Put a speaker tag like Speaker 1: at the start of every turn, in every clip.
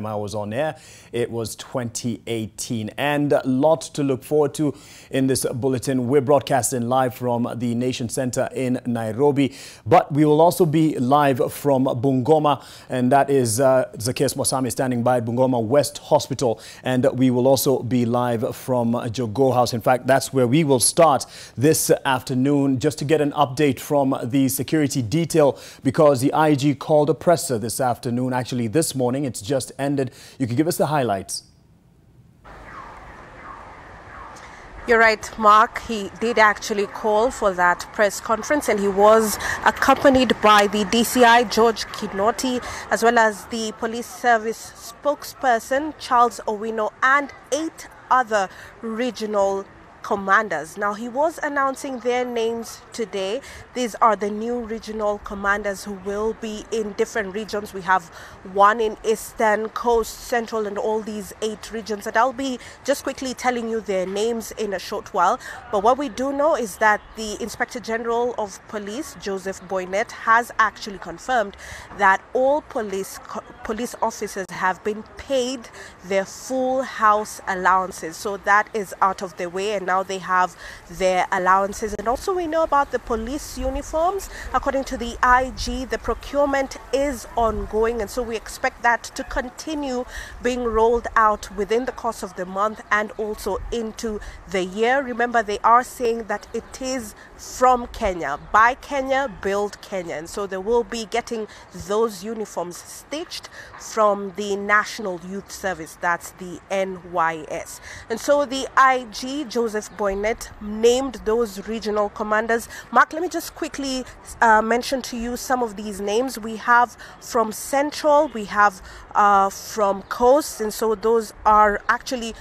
Speaker 1: time I was on air, it was 2018. And a lot to look forward to in this bulletin. We're broadcasting live from the Nation Center in Nairobi, but we will also be live from Bungoma, and that is Zacchaeus Mosame standing by Bungoma West Hospital. And we will also be live from Jogoo House. In fact, that's where we will start this afternoon, just to get an update from the security detail, because the IG called a presser this afternoon. Actually, this morning, it's just ended. You can give us the highlights.
Speaker 2: You're right, Mark. He did actually call for that press conference, and he was accompanied by the DCI, George Kinoti, as well as the police service spokesperson, Charles Owino, and 8 other regional commanders. Now, he was announcing their names today. These are the new regional commanders who will be in different regions. We have one in Eastern, Coast, Central, and all these 8 regions. And I'll be just quickly telling you their names in a short while. But what we do know is that the Inspector General of Police, Joseph Boynet, has actually confirmed that all police officers have been paid their full house allowances. So that is out of the way, and now they have their allowances. And also we know about the police uniforms. According to the IG, the procurement is ongoing, and so we expect that to continue being rolled out within the course of the month and also into the year. Remember, they are saying that it is from Kenya, by Kenya, build Kenya, and so they will be getting those uniforms stitched from the National Youth Service, that's the NYS. And so the IG, Joseph Boynet, named those regional commanders. Mark, let me just quickly mention to you some of these names. We have from Central, we have from Coast, and so those are actually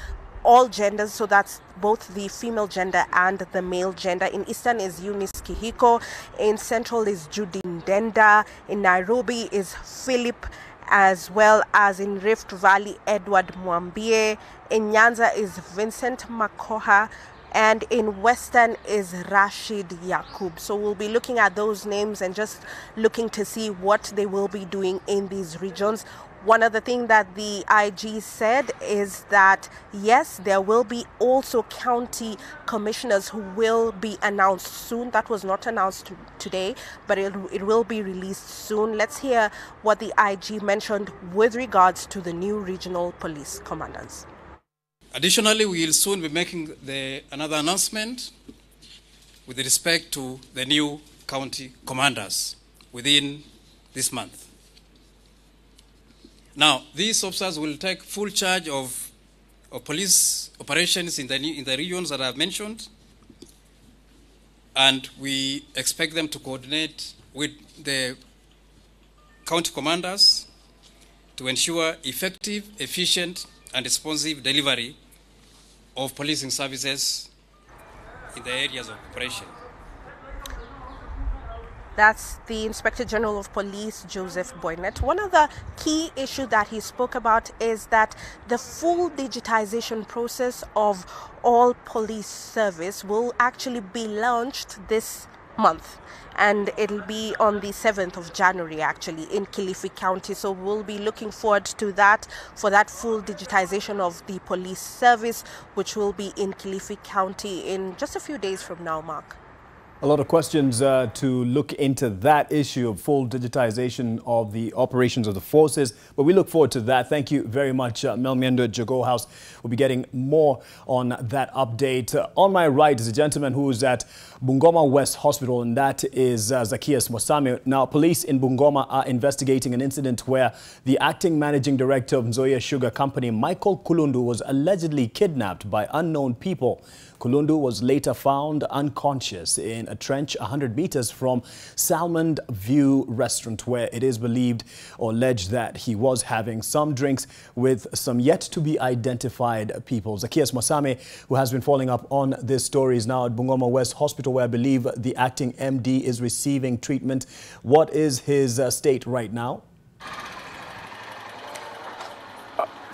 Speaker 2: all genders, so that's both the female gender and the male gender. In Eastern is Eunice Kihiko, in Central is Judy Ndenda, in Nairobi is Philip, as well as in Rift Valley, Edward Mwambie, in Nyanza is Vincent Makoha, and in Western is Rashid Yakub. So we'll be looking at those names and just looking to see what they will be doing in these regions. One other thing that the IG said is that, yes, there will be also county commissioners who will be announced soon. That was not announced today, but it will be released soon. Let's hear what the IG mentioned with regards to the new regional police commanders.
Speaker 3: Additionally, we will soon be making another announcement with respect to the new county commanders within this month. Now, these officers will take full charge of police operations in the regions that I've mentioned, and we expect them to coordinate with the county commanders to ensure effective, efficient, and responsive delivery of policing services in the areas of operation.
Speaker 2: That's the Inspector General of Police, Joseph Boynet. One other key issue that he spoke about is that the full digitization process of all police service will actually be launched this month, and it'll be on the 7th of January actually in Kilifi County. So we'll be looking forward to that, for that full digitization of the police service, which will be in Kilifi County in just a few days from now, Mark.
Speaker 1: A lot of questions to look into that issue of full digitization of the operations of the forces, but we look forward to that. Thank you very much, Mel Miendo at Jogoo House. We'll be getting more on that update. On my right is a gentleman who is at Bungoma West Hospital, and that is Zacchaeus Mosame. Now, police in Bungoma are investigating an incident where the acting managing director of Nzoia Sugar Company, Michael Kulundu, was allegedly kidnapped by unknown people. Kulundu was later found unconscious in a trench 100 meters from Salmon View restaurant, where it is believed or alleged that he was having some drinks with some yet to be identified people. Zacchaeus Mosame, who has been following up on this story, is now at Bungoma West Hospital, where I believe the acting MD is receiving treatment. What is his state right now?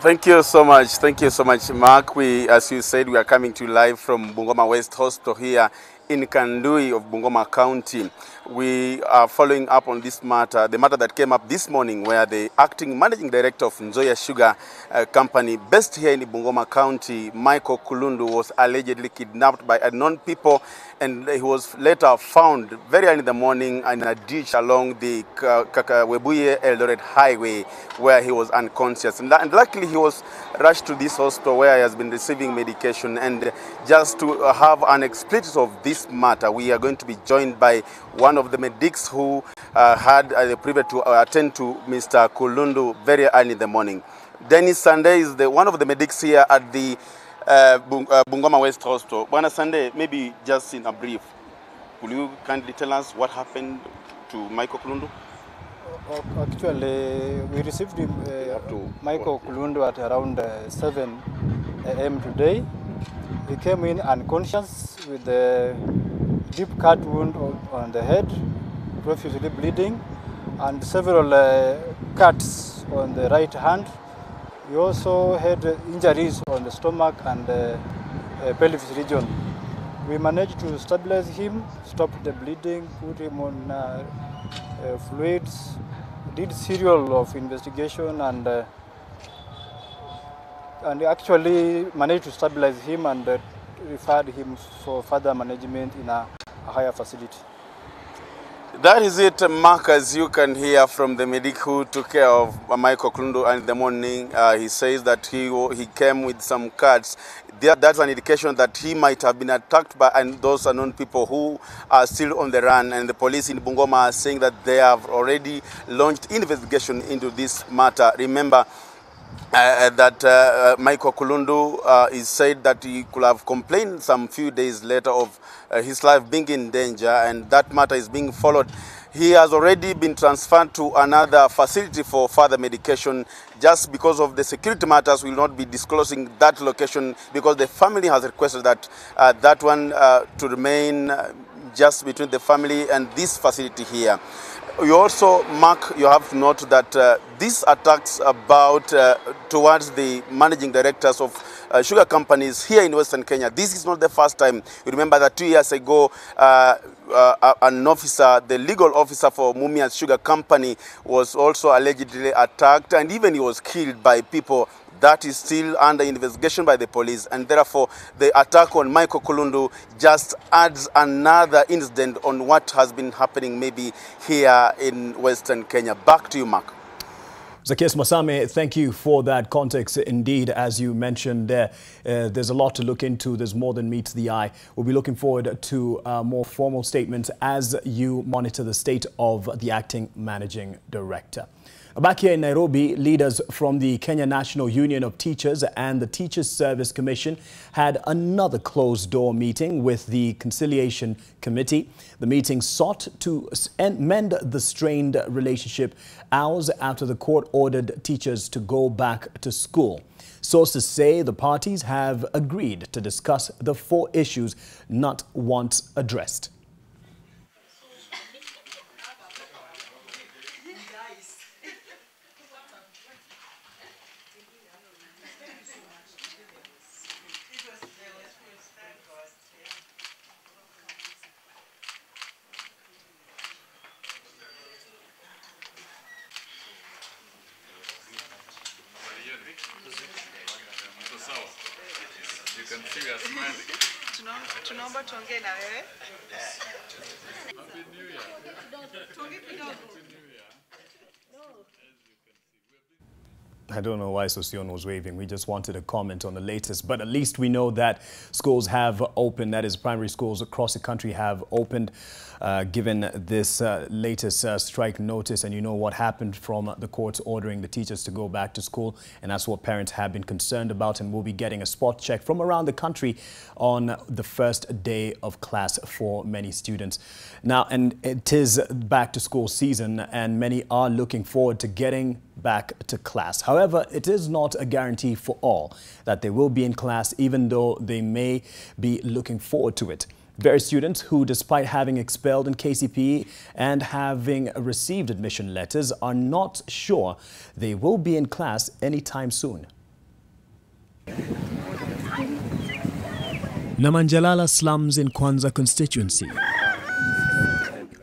Speaker 4: Thank you so much, Mark. As you said, we are coming to you live from Bungoma West Hospital here in Kandui of Bungoma County. We are following up on this matter, the matter that came up this morning where the acting managing director of Nzoia Sugar Company based here in Bungoma County, Michael Kulundu, was allegedly kidnapped by unknown people, and he was later found very early in the morning in a ditch along the Webuye Eldoret Highway where he was unconscious. And luckily he was rushed to this hospital where he has been receiving medication. And just to have an explicit of this matter, we are going to be joined by one of the medics who had the privilege to attend to Mr. Kulundu very early in the morning. Dennis Sunday is one of the medics here at the Bungoma West Hospital. Bwana Sunday, maybe just in a brief, will you kindly tell us what happened to Michael Kulundu?
Speaker 5: Actually, we received him, Michael Kulundu at around 7 a.m. today. He came in unconscious with a deep cut wound on the head, profusely bleeding, and several cuts on the right hand. He also had injuries on the stomach and pelvis region. We managed to stabilize him, stop the bleeding, put him on fluids, did serial of investigation, and actually managed to stabilize him and referred him for further management in a higher facility.
Speaker 4: That is it, Mark, as you can hear from the medic who took care of Michael Kulundu in the morning. He says that he came with some cuts. That's an indication that he might have been attacked by those unknown people who are still on the run. And the police in Bungoma are saying that they have already launched investigation into this matter. Remember that Michael Kulundu is said that he could have complained some few days later of his life being in danger, and that matter is being followed. He has already been transferred to another facility for further medication. Just because of the security matters, we will not be disclosing that location because the family has requested that that one to remain just between the family and this facility here. You also, Mark, you have to note that these attacks towards the managing directors of sugar companies here in Western Kenya, this is not the first time. You remember that 2 years ago, an officer, the legal officer for Mumia's Sugar Company, was also allegedly attacked, and even he was killed by people. That is still under investigation by the police, and therefore the attack on Michael Kulundu just adds another incident on what has been happening maybe here in Western Kenya. Back to you, Mark.
Speaker 1: Zacchaeus Masame, thank you for that context. Indeed, as you mentioned there, there's a lot to look into. There's more than meets the eye. We'll be looking forward to more formal statements as you monitor the state of the acting managing director. Back here in Nairobi, leaders from the Kenya National Union of Teachers and the Teachers Service Commission had another closed-door meeting with the Conciliation Committee. The meeting sought to mend the strained relationship hours after the court ordered teachers to go back to school. Sources say the parties have agreed to discuss the 4 issues not once addressed.
Speaker 6: You can see we are smiling. Tunaomba tuongee na wewe. Happy New Year. Tuongee kidogo.
Speaker 1: I don't know why Sosion was waving. We just wanted a comment on the latest. But at least we know that schools have opened. That is, primary schools across the country have opened, given this latest strike notice. And you know what happened from the courts ordering the teachers to go back to school. And that's what parents have been concerned about. And we'll be getting a spot check from around the country on the first day of class for many students. Now, and it is back to school season, and many are looking forward to getting back to class. However, it is not a guarantee for all that they will be in class, even though they may be looking forward to it. Various students who, despite having expelled in KCPE and having received admission letters, are not sure they will be in class anytime soon. Namanjalala slums in Kwanza constituency.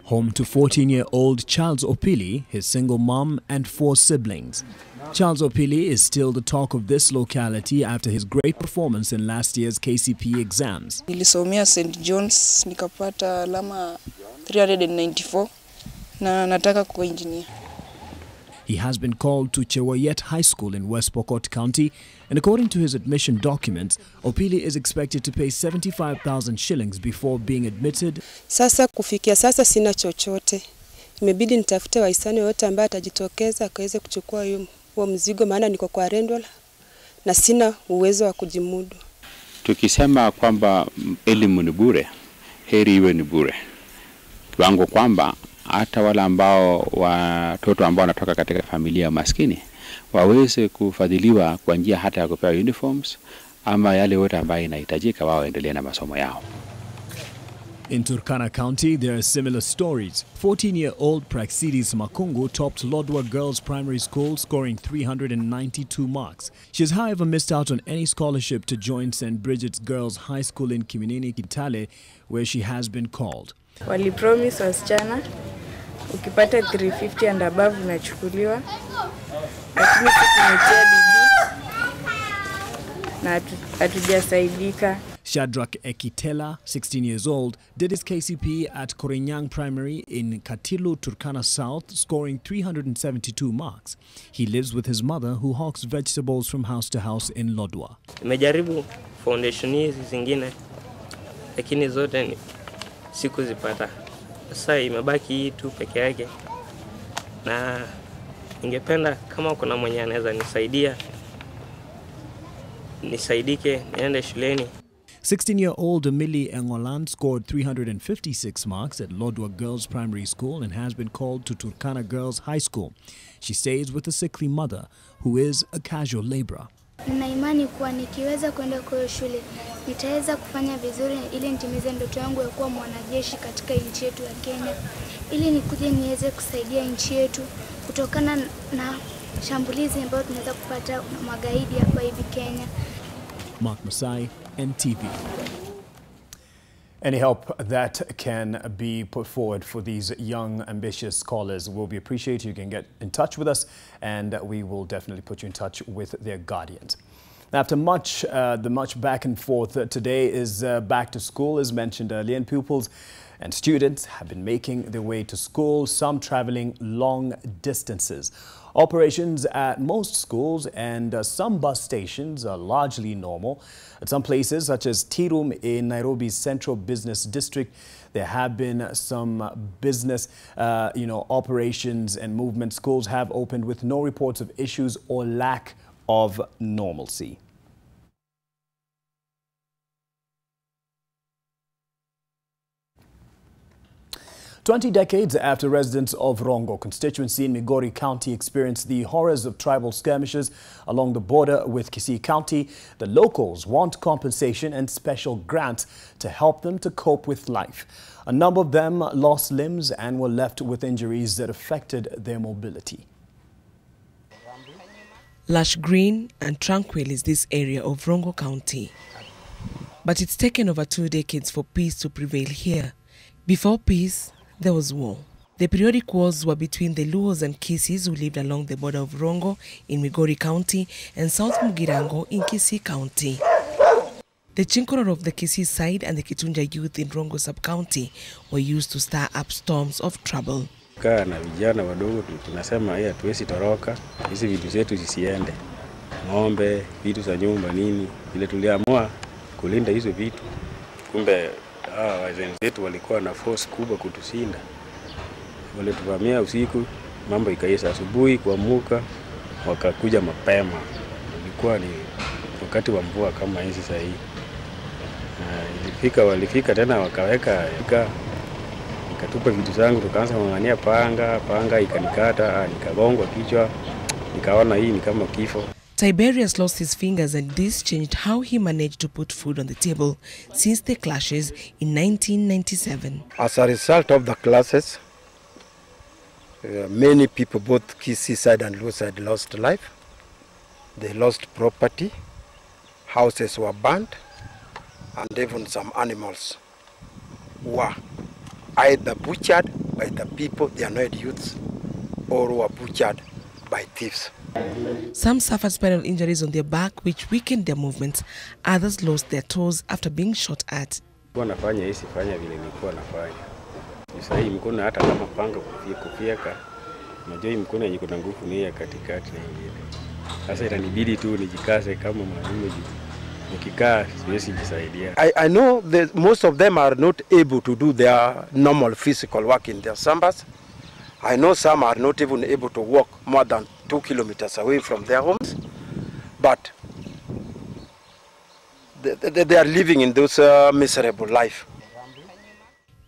Speaker 1: Home to 14-year-old Charles Opili, his single mom and 4 siblings. Charles Opili is still the talk of this locality after his great performance in last year's KCPE exams.
Speaker 7: Nilisomea St. John's, nikapata alama 394 na nataka kuwa engineer.
Speaker 1: He has been called to Chewayet High School in West Pokot County, and according to his admission documents, Opili is expected to pay 75,000 shillings before being admitted.
Speaker 8: Sasa kufikia sasa sina chochote. Imebidi nitafute wahisani wote ambaye atajitokeza akaweze kuchukua huo mzigo, maana niko kwa rental na sina uwezo wa kujimudu.
Speaker 9: Tukisema kwamba elimu ni bure, heri iwe ni bure. Kiwango kwamba hata wale ambao watoto ambao wanatoka katika familia maskini waweze kufadhiliwa kwa njia hata ya kupewa uniforms ama yale yote ambayo inahitajika wao endelee na masomo yao.
Speaker 1: In Turkana County, there are similar stories. 14-year-old Praxidis Makungu topped Lodwar Girls Primary School, scoring 392 marks. She has, however, missed out on any scholarship to join St. Bridget's Girls High School in Kiminini, Kitale, where she has been called.
Speaker 10: Wali promise wasichana ukipata 350 and above unachukuliwa, lakini tumetia bidii na hatujasaidika.
Speaker 1: Shadrach Ekitela, 16 years old, did his KCPE at Korinyang Primary in Katilu, Turkana South, scoring 372 marks. He lives with his mother, who hawks vegetables from house to house in Lodwar.
Speaker 11: Nimejaribu foundation hizi zingine, lakini zote sikuzipata. Sasa imebaki hii tu peke yake, na ningependa kama kuna mwenye anaweza nisaidia, nisaidike niende shuleni.
Speaker 1: 16-year-old Emily Engolan scored 356 marks at Lodwar Girls Primary School and has been called to Turkana Girls High School. She stays with a sickly mother, who is a casual laborer.
Speaker 12: Nina imani kuwa nikiweza kwenda kwa shule nitaweza kufanya vizuri ili nitimize ndoto yangu ya kuwa mwanajeshi katika nchi yetu ya Kenya, ili nikuje niweze kusaidia nchi yetu kutokana na shambulizi ambayo tunaweza kupata magaidi hapa hivi Kenya.
Speaker 1: Mark Masai, NTV. Any help that can be put forward for these young, ambitious scholars will be appreciated. You can get in touch with us, and we will definitely put you in touch with their guardians. Now, after much back and forth, today is back to school, as mentioned earlier, and pupils and students have been making their way to school, some traveling long distances. Operations at most schools and some bus stations are largely normal. At some places, such as Tirum in Nairobi's Central Business District, there have been some business operations and movement. Schools have opened with no reports of issues or lack of normalcy. "20 decades after residents of Rongo constituency in Migori County experienced the horrors of tribal skirmishes along the border with Kisii County, the locals want compensation and special grants to help them to cope with life. A number of them lost limbs and were left with injuries that affected their mobility.
Speaker 13: Lush green and tranquil is this area of Rongo County. But it's taken over 2 decades for peace to prevail here. Before peace, there was war. The periodic wars were between the Luos and Kisis who lived along the border of Rongo in Migori County and South Mugirango in Kisii County. The Chinkororo of the Kisii side and the Kitunja youth in Rongo sub-county were used to stir up storms of trouble.
Speaker 14: Kaa na vijana wadogo tunasema hatuwezi toroka, hizi vitu zetu zisiende. Ng'ombe, vitu za nyumba nini, ile tuliamua kulinda hizo vitu. Kumbe wazee wetu walikuwa na force kubwa kutushinda. Walituvamia usiku, mambo ikaisha asubuhi kuamuka, wakakuja mapema. Ilikuwa ni wakati wa mvua kama hizi sasa hivi. Walifika tena wakaweka nikatupa vitu zangu, tukaanza kung'ang'ania panga ikanikata, nikagongwa kichwa, nikaona hii ni kama kifo.
Speaker 13: Tiberius lost his fingers, and this changed how he managed to put food on the table since the clashes in 1997.
Speaker 15: As a result of the clashes, many people, both Kisii side and Luo side, lost life. They lost property. Houses were burnt. and even some animals were either butchered by the people, the annoyed youths, or were butchered by thieves.
Speaker 13: Some suffered spinal injuries on their back which weakened their movements. Others lost their toes after being shot at.
Speaker 14: Nafanya hii sifanya vile nilikuwa nafanya. Sasa hii mkono hata kama panga kufieka, unajua hii mkono yenye kuna nguvu ni ya katikati na ingine. Sasa itanibidi tu nijikaze kama mwanamume nikikaa siwezi jisaidia.
Speaker 15: I know that most of them are not able to do their normal physical work in their sambas. I know some are not even able to walk more than 2 kilometers away from their homes, but they are living in those miserable life.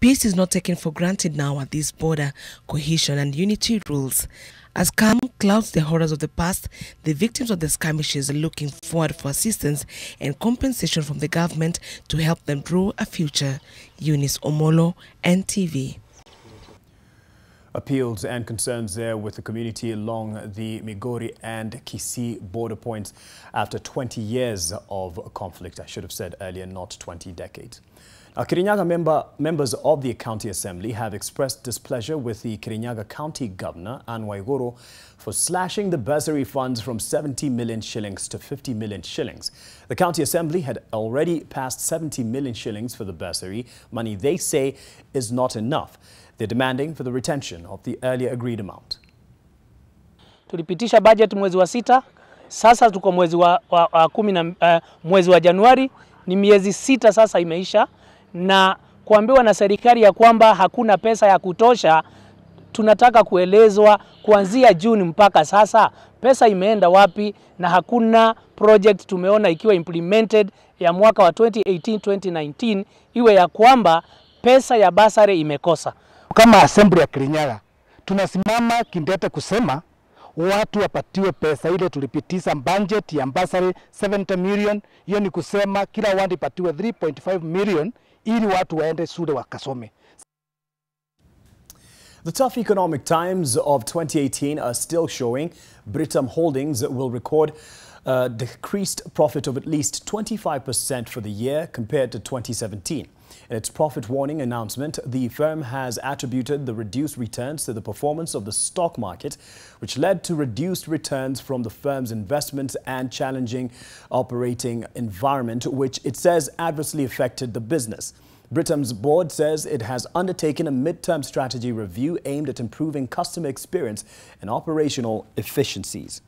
Speaker 13: Peace is not taken for granted now at this border. Cohesion and unity rules. As calm clouds the horrors of the past, the victims of the skirmishes are looking forward for assistance and compensation from the government to help them draw a future. Eunice Omolo, NTV.
Speaker 1: Appeals and concerns there with the community along the Migori and Kisii border points after 20 years of conflict. I should have said earlier, not 20 decades. Now, Kirinyaga members of the County Assembly have expressed displeasure with the Kirinyaga County Governor, Anne Migori, for slashing the bursary funds from 70 million shillings to 50 million shillings. The County Assembly had already passed 70 million shillings for the bursary, money they say is not enough. They're demanding for the retention of the earlier agreed amount.
Speaker 16: Tulipitisha budget mwezi wa 6, sasa tuko mwezi wa 10 mwezi wa Januari, ni miezi 6 sasa imeisha, na kuambiwa na serikali ya kwamba hakuna pesa ya kutosha. Tunataka kuelezwa kuanzia June mpaka sasa pesa imeenda wapi, na hakuna project tumeona ikiwa implemented ya mwaka wa 2018-2019 iwe ya kwamba pesa ya basari imekosa.
Speaker 17: Kama Assembly ya Kirinyaga tunasimama kindete kusema watu wapatiwe pesa ile tulipitisha budget ya basari 70 million. Hiyo ni kusema kila watu ipatiwe 3.5 million ili watu waende shule wakasome.
Speaker 1: The tough economic times of 2018 are still showing. Britam Holdings will record a decreased profit of at least 25% for the year compared to 2017. In its profit warning announcement, the firm has attributed the reduced returns to the performance of the stock market, which led to reduced returns from the firm's investments and challenging operating environment, which it says adversely affected the business. Britam's board says it has undertaken a midterm strategy review aimed at improving customer experience and operational efficiencies.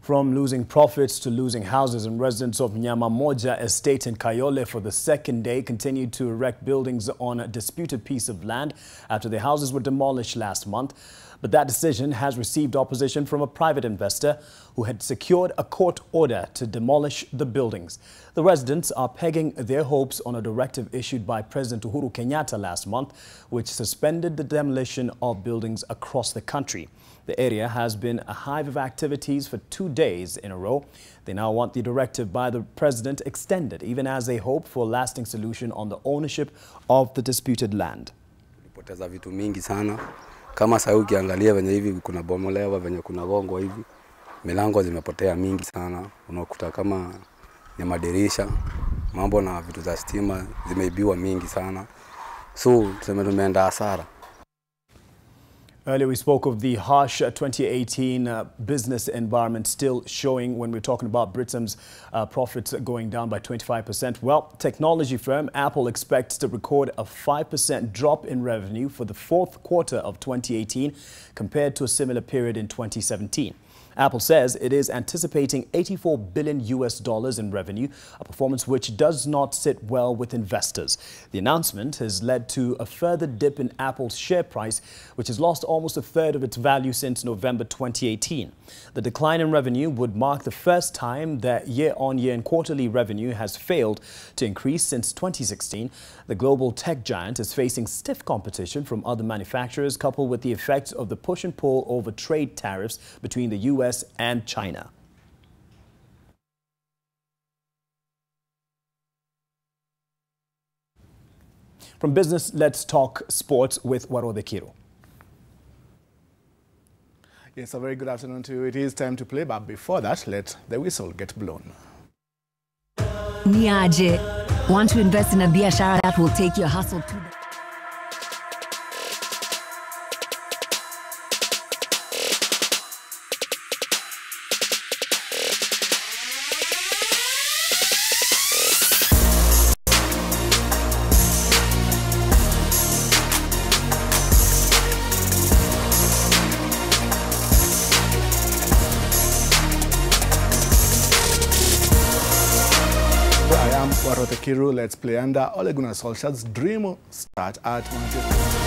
Speaker 1: From losing profits to losing houses, and residents of Nyama Moja estate in Kayole for the second day continued to erect buildings on a disputed piece of land after their houses were demolished last month. But that decision has received opposition from a private investor who had secured a court order to demolish the buildings. The residents are pegging their hopes on a directive issued by President Uhuru Kenyatta last month, which suspended the demolition of buildings across the country. The area has been a hive of activities for 2 days in a row. They now want the directive by the president extended, even as they hope for a lasting solution on the ownership of the disputed land.
Speaker 18: Tulipoteza vitu mingi sana. Kama sasa ukiangalia venye hivi kuna bomolewa, venye kuna gongwa hivi, milango zimepotea mingi sana. Unakuta kama ni madirisha, mambo na vitu za stima zimeibiwa mingi sana. So tumeenda hasara.
Speaker 1: Earlier we spoke of the harsh 2018 business environment still showing when we're talking about Britam's profits going down by 25%. Well, technology firm Apple expects to record a 5% drop in revenue for the fourth quarter of 2018 compared to a similar period in 2017. Apple says it is anticipating $84 billion in revenue, a performance which does not sit well with investors. The announcement has led to a further dip in Apple's share price, which has lost almost a third of its value since November 2018. The decline in revenue would mark the first time that year-on-year and quarterly revenue has failed to increase since 2016. The global tech giant is facing stiff competition from other manufacturers, coupled with the effects of the push and pull over trade tariffs between the US and China. From business, let's talk sports with Warode Kiro.
Speaker 19: Yes, a very good afternoon to you. It is time to play, but before that, let the whistle get blown.
Speaker 20: Niaje. Want to invest in a biashara that will take your hustle to the...
Speaker 19: Kiru, let's play under Ole Gunnar Solskjaer's dream start at Manchester.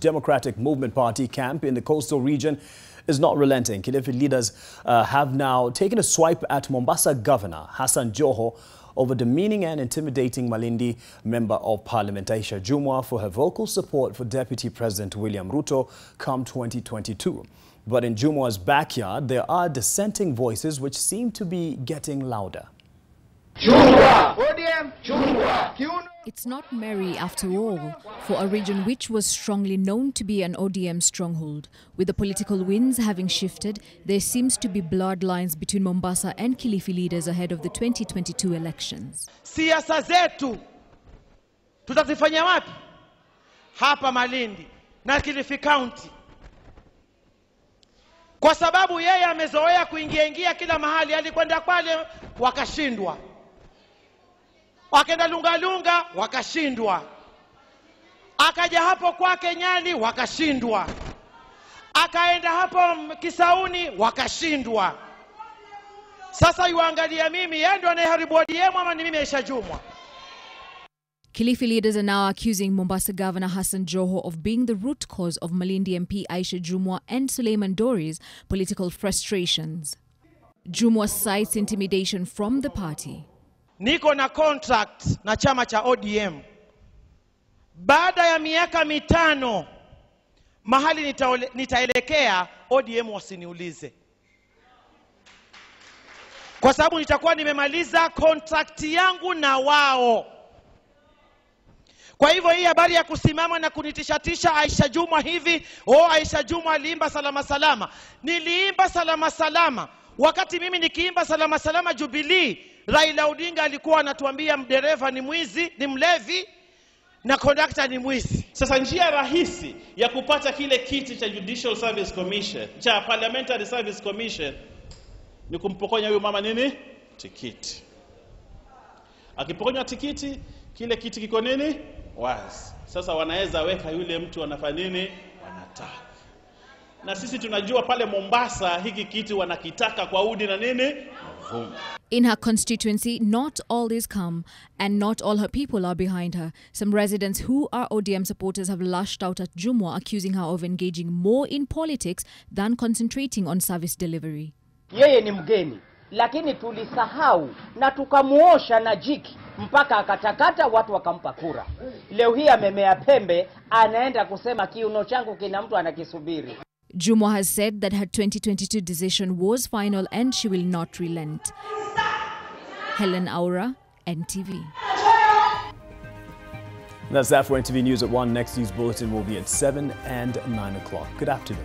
Speaker 1: Democratic Movement Party camp in the coastal region is not relenting. Kilifi leaders have now taken a swipe at Mombasa Governor Hassan Joho over demeaning and intimidating Malindi Member of Parliament Aisha Jumwa for her vocal support for Deputy President William Ruto come 2022. But in Jumwa's backyard, there are dissenting voices which seem to be getting louder.
Speaker 21: It's not merry after all, for a region which was strongly known to be an ODM stronghold. With the political winds having shifted, there seems to be bloodlines between Mombasa and Kilifi leaders ahead of the 2022 elections.
Speaker 22: Siasa zetu tutazifanya wapi? Hapa Malindi na Kilifi County. Kwa sababu yeye amezoea kuingia kila mahali, alikwenda pale wakashindwa. Wakaenda Lungalunga wakashindwa. Akaja hapo kwake Nyali wakashindwa. Akaenda hapo Kisauni wakashindwa. Sasa yuangalia mimi, yeye ndo anayeharibu ODM ama ni mimi Aisha Jumwa?
Speaker 21: Kilifi leaders are now accusing Mombasa Governor Hassan Joho of being the root cause of Malindi MP Aisha Jumwa and Suleiman Dori's political frustrations. Jumwa cites intimidation from the party.
Speaker 22: Niko na contract na chama cha ODM. Baada ya miaka 5 mahali nitaelekea ODM wasiniulize. Kwa sababu nitakuwa nimemaliza contract yangu na wao. Kwa hivyo hii habari ya kusimama na kunitishatisha Aisha Jumwa hivi, Aisha Jumwa aliimba salama salama. Niliimba salama salama. Wakati mimi nikiimba salama salama Jubilee, Raila Odinga alikuwa anatuambia dereva ni mwizi, ni mlevi, na conductor ni mwizi.
Speaker 23: Sasa njia rahisi ya kupata kile kiti cha Judicial Service Commission, cha Parliamentary Service Commission, ni kumpokonya huyo mama nini? Tikiti. Akipokonywa tikiti, kile kiti kiko nini? Wazi. Sasa wanaweza weka yule mtu anafanya nini? Wanataka. Na sisi tunajua pale Mombasa hiki kiti wanakitaka kwa udi na nini? Vumbi.
Speaker 21: In her constituency, not all is calm and not all her people are behind her. Some residents who are ODM supporters have lashed out at Jumwa, accusing her of engaging more in politics than concentrating on service delivery.
Speaker 24: Yeye ni mgeni, lakini tulisahau na tukamuosha na jiki mpaka akatakata, watu wakampa kura. Leo hii amemea pembe, anaenda kusema kiuno changu kina mtu anakisubiri.
Speaker 21: Jumwa has said that her 2022 decision was final and she will not relent. Helen Aura, NTV.
Speaker 1: That's that for NTV News at 1. Next news bulletin will be at 7 and 9 o'clock. Good afternoon.